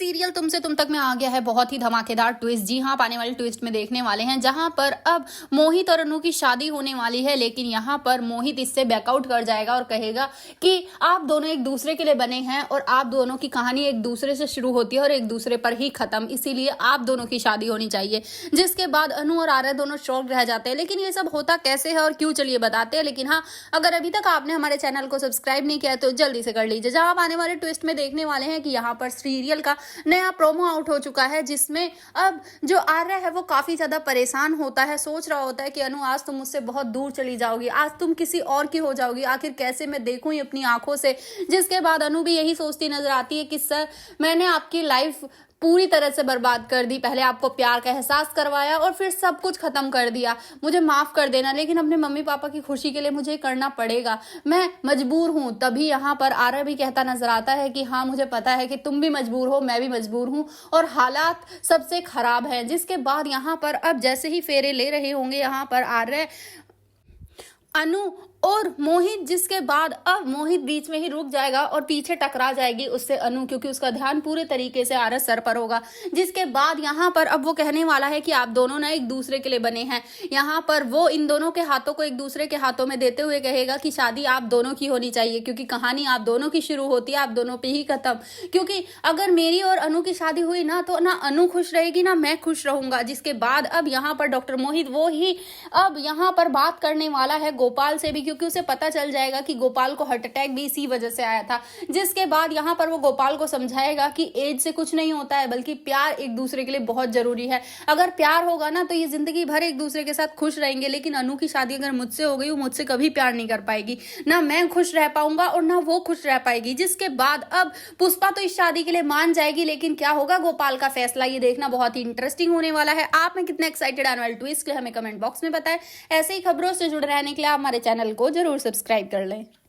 Serial तुमसे तुम तक में आ गया है बहुत ही धमाकेदार ट्विस्ट। जी हाँ, आने वाले ट्विस्ट में देखने वाले हैं जहां पर अब मोहित और अनु की शादी होने वाली है, लेकिन यहां पर मोहित इससे बैकआउट कर जाएगा और कहेगा कि आप दोनों एक दूसरे के लिए बने हैं और आप दोनों की कहानी एक दूसरे से शुरू होती है और एक दूसरे पर ही खत्म, इसीलिए आप दोनों की शादी होनी चाहिए। जिसके बाद अनु और आर्या दोनों शॉक रह जाते हैं, लेकिन ये सब होता कैसे है और क्यों, चलिए बताते हैं। लेकिन हाँ, अगर अभी तक आपने हमारे चैनल को सब्सक्राइब नहीं किया तो जल्दी से कर लीजिए। जहां आप आने वाले ट्विस्ट में देखने वाले हैं कि यहाँ पर सीरियल का नया प्रोमो आउट हो चुका है, जिसमें अब जो आर्या है वो काफी ज्यादा परेशान होता है, सोच रहा होता है कि अनु आज तुम मुझसे बहुत दूर चली जाओगी, आज तुम किसी और की हो जाओगी, आखिर कैसे मैं देखूं ये अपनी आंखों से। जिसके बाद अनु भी यही सोचती नजर आती है कि सर, मैंने आपकी लाइफ पूरी तरह से बर्बाद कर दी, पहले आपको प्यार का एहसास करवाया और फिर सब कुछ खत्म कर दिया, मुझे माफ कर देना, लेकिन अपने मम्मी पापा की खुशी के लिए मुझे करना पड़ेगा, मैं मजबूर हूं। तभी यहाँ पर आर्या भी कहता नजर आता है कि हाँ, मुझे पता है कि तुम भी मजबूर हो, मैं भी मजबूर हूं और हालात सबसे खराब हैं। जिसके बाद यहाँ पर अब जैसे ही फेरे ले रहे होंगे यहाँ पर आर्या, अनु और मोहित, जिसके बाद अब मोहित बीच में ही रुक जाएगा और पीछे टकरा जाएगी उससे अनु, क्योंकि उसका ध्यान पूरे तरीके से आर्या सर पर होगा। जिसके बाद यहाँ पर अब वो कहने वाला है कि आप दोनों ना एक दूसरे के लिए बने हैं। यहाँ पर वो इन दोनों के हाथों को एक दूसरे के हाथों में देते हुए कहेगा कि शादी आप दोनों की होनी चाहिए, क्योंकि कहानी आप दोनों की शुरू होती है, आप दोनों पे ही खत्म। क्योंकि अगर मेरी और अनु की शादी हुई ना, तो ना अनु खुश रहेगी ना मैं खुश रहूंगा। जिसके बाद अब यहाँ पर डॉक्टर मोहित वो ही अब यहाँ पर बात करने वाला है गोपाल से भी, क्योंकि उसे पता चल जाएगा कि गोपाल को हार्ट अटैक भी इसी वजह से आया था। जिसके बाद यहाँ पर वो गोपाल को समझाएगा कि एज से कुछ नहीं होता है, बल्कि प्यार एक दूसरे के लिए बहुत जरूरी है। अगर प्यार होगा ना तो ये जिंदगी भर एक दूसरे के साथ खुश रहेंगे, लेकिन अनु की शादी अगर मुझसे हो गई, वो मुझसे कभी प्यार नहीं कर पाएगी, ना मैं खुश रह पाऊंगा और ना वो खुश रह पाएगी। जिसके बाद अब पुष्पा तो इस शादी के लिए मान जाएगी, लेकिन क्या होगा गोपाल का फैसला, ये देखना बहुत ही इंटरेस्टिंग होने वाला है। आप में कितने एक्साइटेड आने वाले ट्विस्ट के हमें कमेंट बॉक्स में बताएं। ऐसे ही खबरों से जुड़े रहने के लिए आप हमारे चैनल को जरूर सब्सक्राइब कर लें।